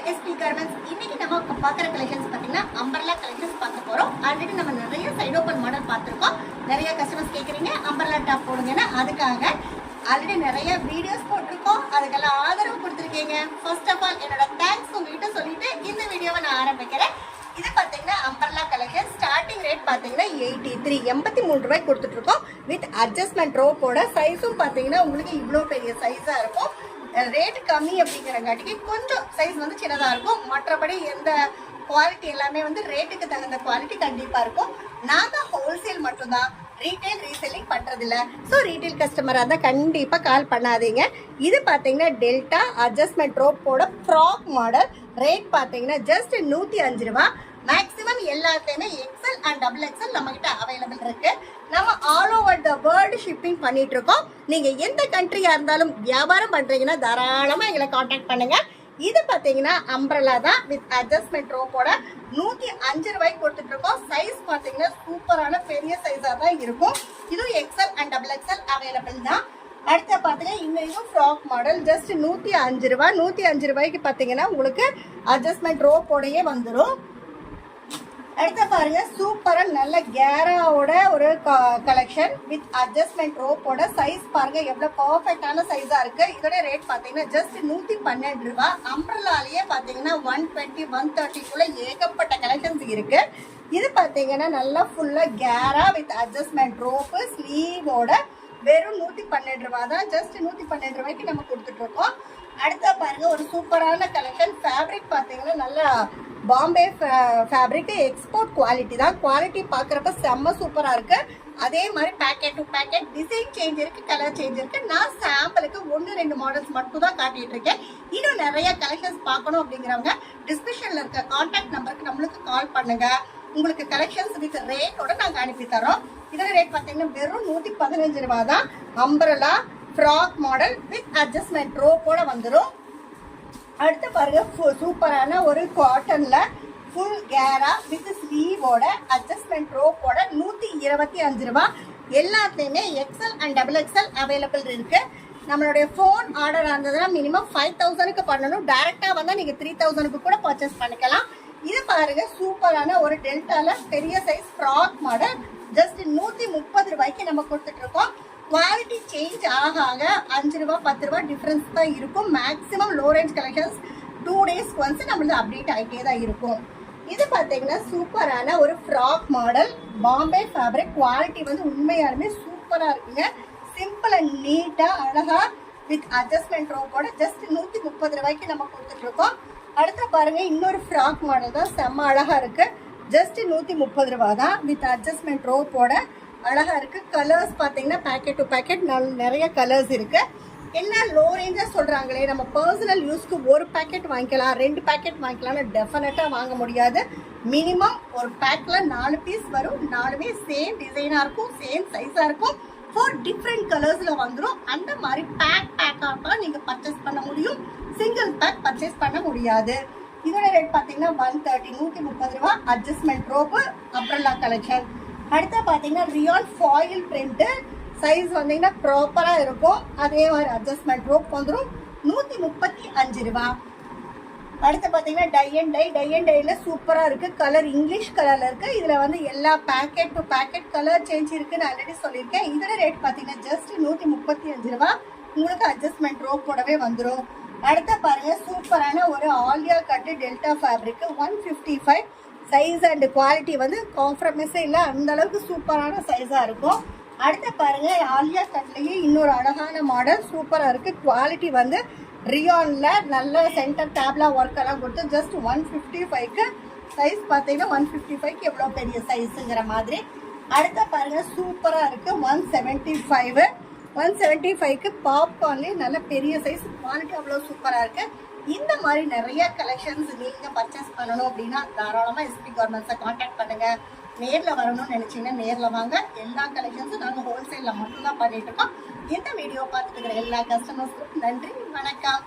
SP garments. இன்னைக்கு நம்ம பார்க்குற கலெக்ஷன்ஸ் பார்த்தீங்கன்னா அம்பர்லா கலெக்ஷன்ஸ் பார்க்க போகிறோம். ஆல்ரெடி நம்ம நிறைய சைட் ஓப்பன் மாடல் பார்த்துருக்கோம். நிறைய கஸ்டமர்ஸ் கேட்குறீங்க அம்பர்லா டாப் போடுங்கன்னா, அதுக்காக ஆல்ரெடி நிறைய வீடியோஸ் போட்டிருக்கோம். அதுக்கெல்லாம் ஆதரவு கொடுத்துருக்கீங்க. ஃபர்ஸ்ட் ஆஃப் ஆல் என்னோட தேங்க்ஸ் உங்ககிட்ட சொல்லிட்டு இந்த வீடியோவை நான் ஆரம்பிக்கிறேன். இது பார்த்தீங்கன்னா அம்பர்லா கலெக்ஷன். ஸ்டார்டிங் ரேட் பார்த்தீங்கன்னா 83 ரூபாய் கொடுத்துட்டு இருக்கோம். வித் அட்ஜஸ்ட்மெண்ட் ரோப்போட சைஸும் பார்த்தீங்கன்னா உங்களுக்கு இவ்வளோ பெரிய சைஸாக இருக்கும். ரேட் கம்மி அப்படிங்கிறங்காட்டிக்கு கொஞ்சம் சைஸ் வந்து சின்னதாக இருக்கும். மற்றபடி எந்த குவாலிட்டி எல்லாமே வந்து ரேட்டுக்கு தகுந்த குவாலிட்டி கண்டிப்பாக இருக்கும். நாங்கள் ஹோல்சேல் மட்டும்தான், ரீட்டைல் ரீசெல்லிங் பண்ணுறதில்ல. ஸோ ரீட்டைல் கஸ்டமராக இருந்தால் கண்டிப்பாக கால் பண்ணாதீங்க. இது பார்த்தீங்கன்னா டெல்டா அட்ஜஸ்ட்மெண்ட் ரோப்போட ஃப்ராக் மாடல். ரேட் பார்த்தீங்கன்னா ஜஸ்ட் 105 ரூபா. மேக்ஸிமம் எல்லாத்தையுமே எக்ஸல் அண்ட் டபுள் எக்ஸல் நம்மகிட்ட அவைலபிள் இருக்கு. நம்ம all over the world shipping பண்ணிட்டு இருக்கோம். நீங்க எந்த கண்ட்ரியா இருந்தாலும் வியாபாரம் பண்றீங்கன்னா தாராளமா எங்களை காண்டாக்ட் பண்ணுங்க. இது பாத்தீங்கன்னா அம்பரலா தான் வித் அட்ஜஸ்ட்மெண்ட் ரோப்போட 105 ரூபாய்க்கு கொடுத்துட்டு இருக்கோம். சைஸ் பாத்தீங்கன்னா சூப்பரான பெரிய சைஸா தான் இருக்கும். இதுவும் XL and double XL available தான். அடுத்த பார்த்தீங்கன்னா இன்னும் ஃப்ராக் மாடல் ஜஸ்ட் 105 ரூபா. 105 ரூபாய்க்கு பார்த்தீங்கன்னா உங்களுக்கு அட்ஜஸ்ட்மெண்ட் ரோப்போடையே வந்துடும். அடுத்த பாருங்க சூப்பரா நல்ல கேராவோட ஒரு கலெக்ஷன் வித் அட்ஜஸ்ட்மெண்ட் ரோப்போட. சைஸ் பாருங்க எவ்வளவு பர்ஃபெக்டான சைஸா இருக்கு. இதோட ரேட் பாத்தீங்கன்னா ஜஸ்ட் 112 ரூபா. அம்பர்லாலேயே பாத்தீங்கன்னா 120 130 ஏகப்பட்ட கலெக்ஷன்ஸ் இருக்கு. இது பாத்தீங்கன்னா நல்லா ஃபுல்லா கேரா வித் அட்ஜஸ்ட்மெண்ட் ரோப்பு ஸ்லீவோட வெறும் 112 ரூபா தான். ஜஸ்ட் 112 ரூபாய்க்கு நம்ம கொடுத்துட்டு இருக்கோம். அடுத்த பாருங்க ஒரு சூப்பரான கலெக்ஷன். ஃபேப்ரிக் பாத்தீங்கன்னா நல்லா பாம்பே ஃபேப்ரிக் எக்ஸ்போர்ட் குவாலிட்டி தான். குவாலிட்டி பார்க்குறப்ப செம்ம சூப்பராக இருக்கு. அதே மாதிரி packet to packet design change இருக்கு, கலர் சேஞ்ச் இருக்கு. நான் சாம்பிளுக்கு 1-2 மாடல்ஸ் மட்டும் தான் காட்டிட்டு இருக்கேன். இன்னும் நிறைய கலெக்ஷன்ஸ் பார்க்கணும் அப்படிங்கிறவங்க டிஸ்கிரிப்ஷன்ல இருக்க கான்டாக்ட் நம்பருக்கு நம்மளுக்கு கால் பண்ணுங்க. உங்களுக்கு கலெக்ஷன்ஸ் வித் ரேட்டோட நாங்கள் அனுப்பி தரோம். இதோட ரேட் பார்த்தீங்கன்னா வெறும் 115 ரூபா தான். Umbrella frock model with adjustment ரோப்போட வந்துடும். அடுத்து பாருங்க சூப்பரான ஒரு காட்டன்ல ஃபுல் கேரா வித் ஸ்லீவோட அட்ஜஸ்ட்மெண்ட் ரோப்போட 125 ரூபா. எல்லாத்துலேயுமே XL and double XL available இருக்கு. நம்மளுடைய ஃபோன் ஆர்டர் இருந்ததுன்னா மினிமம் 5000க்கு பண்ணணும். டைரக்டா வந்தால் நீங்கள் 3000க்கு கூட பர்ச்சேஸ் பண்ணிக்கலாம். இது பாருங்க சூப்பரான ஒரு டெல்டால பெரிய சைஸ் ஃப்ராக் மாடல். ஜஸ்ட் 130 ரூபாய்க்கு நம்ம கொடுத்துட்டு இருக்கோம். குவாலிட்டி சேஞ்ச் ஆக 5 ரூபா 10 ரூபா டிஃப்ரென்ஸ் தான் இருக்கும். Maximum low range collections 2 days once நம்மளது அப்டேட் ஆகிட்டே தான் இருக்கும். இது பார்த்தீங்கன்னா சூப்பரான ஒரு frock model Bombay fabric. Quality வந்து உண்மையாலுமே சூப்பராக இருக்குங்க. சிம்பிள் அண்ட் நீட்டாக அழகா வித் அட்ஜஸ்ட்மெண்ட் ரோப்போட ஜஸ்ட் 130 ரூபாய்க்கு நம்ம கொடுத்துட்டு இருக்கோம். அடுத்த பாருங்க இன்னொரு ஃப்ராக் மாடல் தான், செம்ம அழகா இருக்கு. ஜஸ்ட் 130 ரூபா தான் வித் அட்ஜஸ்ட்மெண்ட் ரோப்போட அழகா இருக்கு. கலர்ஸ் பார்த்தீங்கன்னா பேக்கெட் டு பேக்கெட் நிறைய கலர்ஸ் இருக்கு. எல்லாம் லோ ரேஞ்சா சொல்றாங்களே, நம்ம பர்சனல் யூஸ்க்கு ஒரு பேக்கெட் வாங்கிக்கலாம், 2 பேக்கெட் வாங்கிக்கலாம்னு டெஃபினட்டா வாங்க முடியாது. மினிமம் ஒரு பேக்ல 4 பீஸ் வரும். 4மே சேம் டிசைனா இருக்கும், சேம் சைஸா இருக்கும். 4 டிஃப்ரெண்ட் கலர்ஸ்ல வந்துடும். அந்த மாதிரி பேக்காக நீங்க பர்ச்சேஸ் பண்ண முடியும். சிங்கிள் பேக் பர்ச்சேஸ் பண்ண முடியாது. இதோட ரேட் பார்த்தீங்கன்னா 130 ரூபா. Adjustment rope umbrella collection. அடுத்த பார்த்தீங்கன்னா ரியான் ஃபாயில் பிரிண்ட். சைஸ் வந்தீங்கன்னா ப்ராப்பராக இருக்கும். அதே மாதிரி அட்ஜஸ்ட்மெண்ட் ரோப் வந்துடும். 135 ரூபா. அடுத்து பார்த்தீங்கன்னா டை அண்ட் டைல சூப்பராக இருக்கு. கலர் இங்கிலீஷ் கலர்ல இருக்கு. இதில் வந்து எல்லா packet to packet colour change இருக்குன்னு ஆல்ரெடி சொல்லியிருக்கேன். இதோட ரேட் பார்த்தீங்கன்னா ஜஸ்ட் 135 ரூபா. உங்களுக்கு அட்ஜஸ்ட்மெண்ட் ரோப் போடவே வந்துடும். அடுத்த பாருங்க சூப்பரான ஒரு Alia cut delta fabric 155. Size and quality வந்து காம்ப்ரமைஸே இல்லை, அந்த அளவுக்கு சூப்பரான சைஸாக இருக்கும். அடுத்த பாருங்க ஆலியா கட்லேயே இன்னொரு அழகான மாடல் சூப்பராக இருக்கு. குவாலிட்டி வந்து ரியான்ல நல்ல சென்டர் டேப்லா ஒர்க் எல்லாம் கொடுத்து ஜஸ்ட் 155க்கு. சைஸ் பார்த்தீங்கன்னா 155க்கு எவ்வளோ பெரிய சைஸுங்கிற மாதிரி. அடுத்த பாருங்க சூப்பராக இருக்கு 175க்கு பாப்கார்ன்லேயே நல்ல பெரிய சைஸ். குவாலிட்டி அவ்வளோ சூப்பராக இருக்கு. இந்த மாதிரி நிறைய கலெக்ஷன்ஸ் நீங்க பர்ச்சேஸ் பண்ணணும் அப்படின்னா தாராளமா எஸ்பி கார்மெண்ட்ஸை கான்டாக்ட் பண்ணுங்க. நேர்ல வரணும்னு நினைச்சீங்கன்னா நேர்ல வாங்க. எல்லா கலெக்ஷன்ஸும் நாங்கள் ஹோல்சேல்ல மட்டும் தான் பண்ணிட்டு இருக்கோம். இந்த வீடியோ பார்த்துட்டு இருக்கிற எல்லா கஸ்டமர்ஸ்க்கும் நன்றி, வணக்கம்.